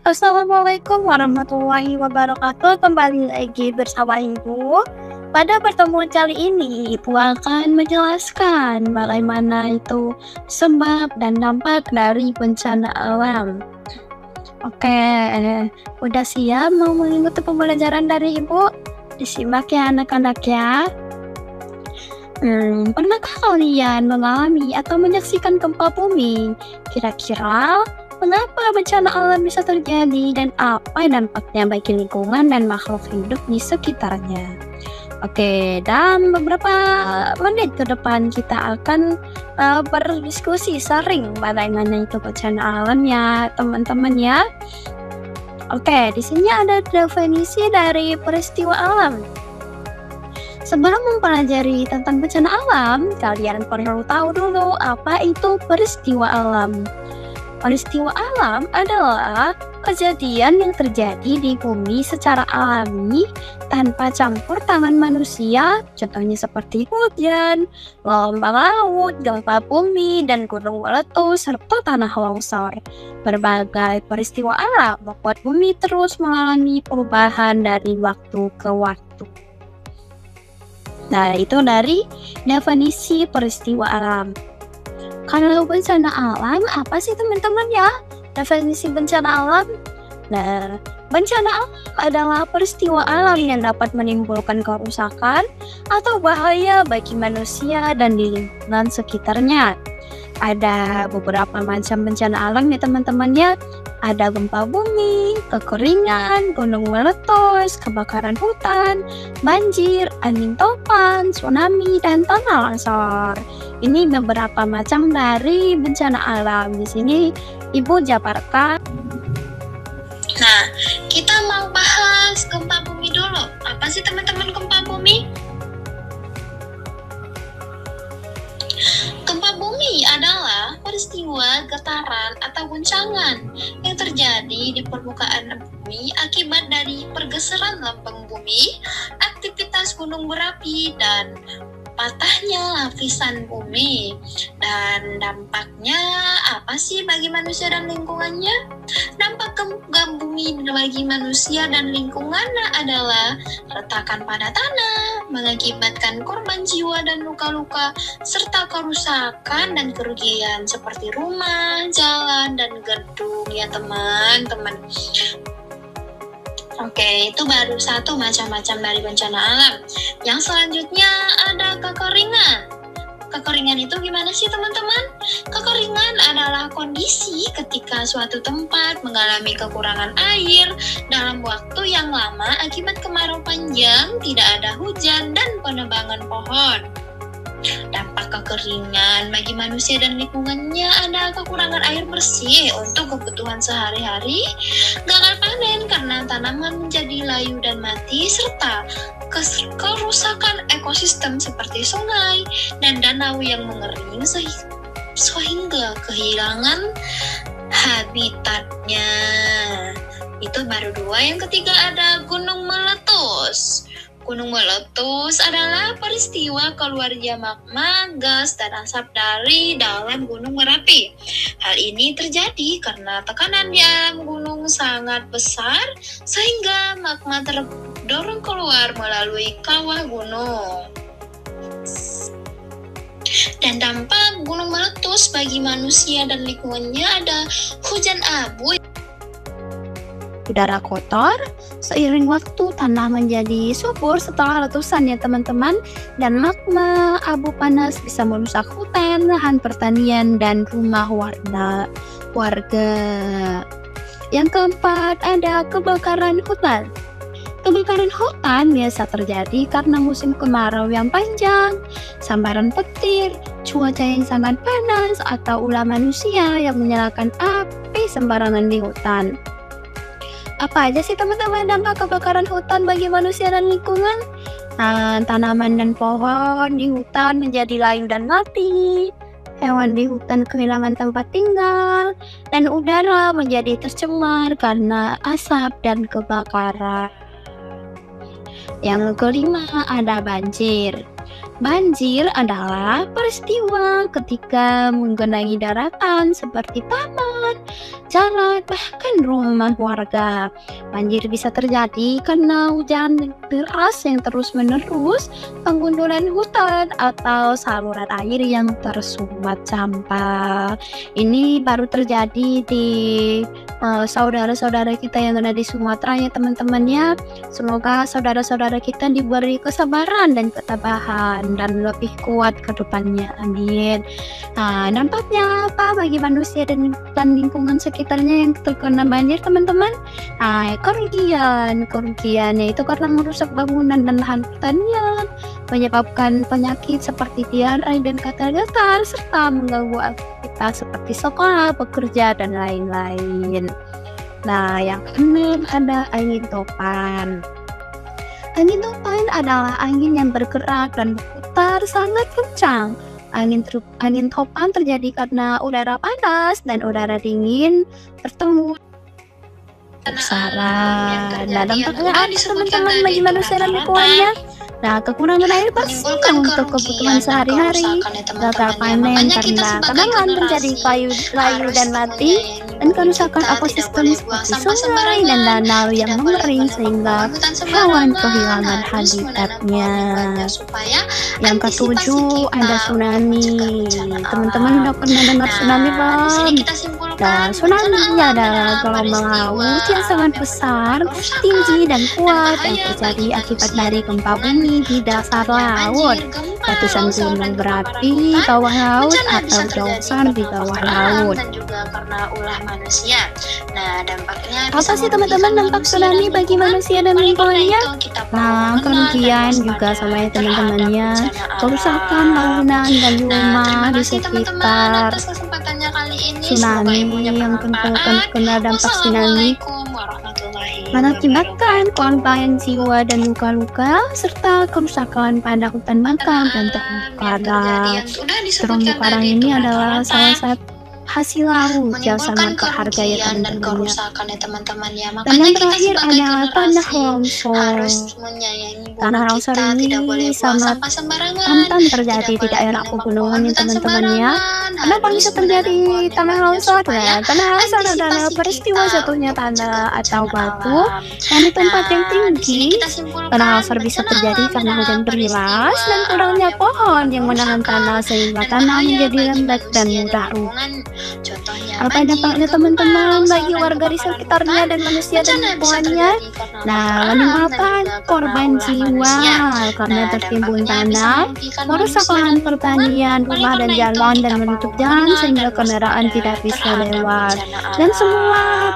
Assalamualaikum warahmatullahi wabarakatuh. Kembali lagi bersama Ibu. Pada pertemuan kali ini, Ibu akan menjelaskan bagaimana itu sebab dan dampak dari bencana alam. Oke, udah siap mau mengikuti pembelajaran dari Ibu? Disimak ya anak-anak ya. Pernahkah kalian mengalami atau menyaksikan gempa bumi? Kira-kira mengapa bencana alam bisa terjadi dan apa dampaknya bagi lingkungan dan makhluk hidup di sekitarnya? Oke, dalam beberapa menit ke depan kita akan berdiskusi sering bagaimana itu bencana alam ya teman-teman ya. Oke, di sini ada definisi dari peristiwa alam. Sebelum mempelajari tentang bencana alam, kalian perlu tahu dulu apa itu peristiwa alam. Peristiwa alam adalah kejadian yang terjadi di bumi secara alami tanpa campur tangan manusia, contohnya seperti hujan, gelombang laut, gempa bumi, dan gunung meletus, serta tanah longsor. Berbagai peristiwa alam membuat bumi terus mengalami perubahan dari waktu ke waktu. Nah, itu dari definisi peristiwa alam. Kalau bencana alam, apa sih teman-teman ya? Definisi bencana alam? Nah, bencana alam adalah peristiwa alam yang dapat menimbulkan kerusakan atau bahaya bagi manusia dan di lingkungan sekitarnya. Ada beberapa macam bencana alam ya teman-teman ya. Ada gempa bumi, kekeringan, gunung meletus, kebakaran hutan, banjir, angin topan, tsunami, dan tanah longsor. Ini beberapa macam dari bencana alam. Di sini Ibu jabarkan. Nah, kita mau bahas gempa bumi dulu. Apa sih teman-teman gempa bumi? Gempa bumi adalah peristiwa getaran atau guncangan yang terjadi di permukaan bumi akibat dari pergeseran lempeng bumi, aktivitas gunung berapi, dan patahnya lapisan bumi. Dan dampaknya apa sih bagi manusia dan lingkungannya? Dampak gempa bumi bagi manusia dan lingkungan adalah retakan pada tanah, mengakibatkan korban jiwa dan luka-luka, serta kerusakan dan kerugian seperti rumah, jalan, dan gedung ya teman-teman. Oke, itu baru satu macam-macam dari bencana alam. Yang selanjutnya ada kekeringan. Kekeringan itu gimana sih teman-teman? Kekeringan adalah kondisi ketika suatu tempat mengalami kekurangan air dalam waktu yang lama akibat kemarau panjang, tidak ada hujan, dan penebangan pohon. Dampak kekeringan bagi manusia dan lingkungannya ada kekurangan air bersih untuk kebutuhan sehari-hari, gagal panen karena tanaman menjadi layu dan mati, serta kerusakan ekosistem seperti sungai dan danau yang mengering sehingga kehilangan habitatnya. Itu baru dua. Yang ketiga ada gunung meletus. Gunung meletus adalah peristiwa keluarnya magma, gas, dan asap dari dalam gunung berapi. Hal ini terjadi karena tekanan di alam gunung sangat besar sehingga magma terdorong keluar melalui kawah gunung. Dan dampak gunung meletus bagi manusia dan lingkungannya ada hujan abu, udara kotor, seiring waktu tanah menjadi subur setelah letusan ya teman-teman, dan magma abu panas bisa merusak hutan, lahan pertanian, dan rumah warga. Yang keempat ada kebakaran hutan. Kebakaran hutan biasa terjadi karena musim kemarau yang panjang, sambaran petir, cuaca yang sangat panas, atau ulah manusia yang menyalakan api sembarangan di hutan. Apa aja sih teman-teman dampak kebakaran hutan bagi manusia dan lingkungan? Tanaman dan pohon di hutan menjadi layu dan mati, hewan di hutan kehilangan tempat tinggal, dan udara menjadi tercemar karena asap dan kebakaran. Yang kelima ada banjir. Banjir adalah peristiwa ketika menggenangi daratan seperti taman, jalan, bahkan rumah warga. Banjir bisa terjadi karena hujan deras yang terus-menerus, penggundulan hutan, atau saluran air yang tersumbat sampah. Ini baru terjadi di saudara-saudara kita yang ada di Sumatera ya teman-teman ya. Semoga saudara-saudara kita diberi kesabaran dan ketabahan dan lebih kuat ke depannya. Amin. Nah, dampaknya apa bagi manusia dan lingkungan sekitarnya yang terkena banjir, teman-teman? Nah, kerugiannya itu karena merusak bangunan dan lahan pertanian, menyebabkan penyakit seperti diare dan gatal-gatal, serta mengganggu aktivitas seperti sekolah, bekerja, dan lain-lain. Nah, yang keenam ada angin topan. Angin topan adalah angin yang bergerak dan berputar sangat kencang. Angin topan terjadi karena udara panas dan udara dingin bertemu bersara. Nah, dampaknya apa teman-teman bagi manusia dan lingkungannya? Nah, kekurangan air bersih untuk kebutuhan sehari-hari, gagal panen karena tanaman menjadi layu dan mati, dan kerusakan ekosistem seperti sungai dan danau yang mengering sehingga hewan kehilangan habitatnya. Yang ketujuh ada tsunami. Teman-teman udah pernah dengar tsunami belum? Nah, tsunami adalah gelombang laut yang sangat besar, tinggi dan kuat yang terjadi akibat dari gempa bumi di dasar laut, letusan gunung berapi di bawah laut atau longsor di bawah laut. Dan juga karena ulah manusia. Nah, dampaknya apa sih teman-teman dampak tsunami bagi manusia dan lingkungannya? Nah, kerugian juga sama ya teman-temannya, kerusakan bangunan dan rumah di sekitar tsunami yang kena dampak tsunami mengakibatkan korban jiwa dan luka-luka serta kerusakan pada hutan bakau dan terumbu karang. Terumbu karang ini adalah salah satu hasil laut yang sangat berharga ya teman-teman ya. Dan yang terakhir adalah tanah longsor. Tanah longsor ini sangat rentan terjadi di daerah pegunungan ya teman-teman ya. Kenapa bisa terjadi tanah longsor? Ya, tanah longsor adalah peristiwa jatuhnya tanah atau batu yang di tempat yang tinggi. Tanah longsor bisa terjadi karena hujan deras dan kurangnya pohon yang menahan tanah sehingga tanah menjadi lembek dan mudah rubuh. Apa dampaknya teman-teman bagi warga di sekitarnya dan manusia dan lingkungannya? Nah, menyebabkan korban jiwa karena tertimbun tanah, merusak lahan pertanian, rumah dan jalan, dan menutup jalan sehingga kendaraan tidak bisa lewat. Dan semua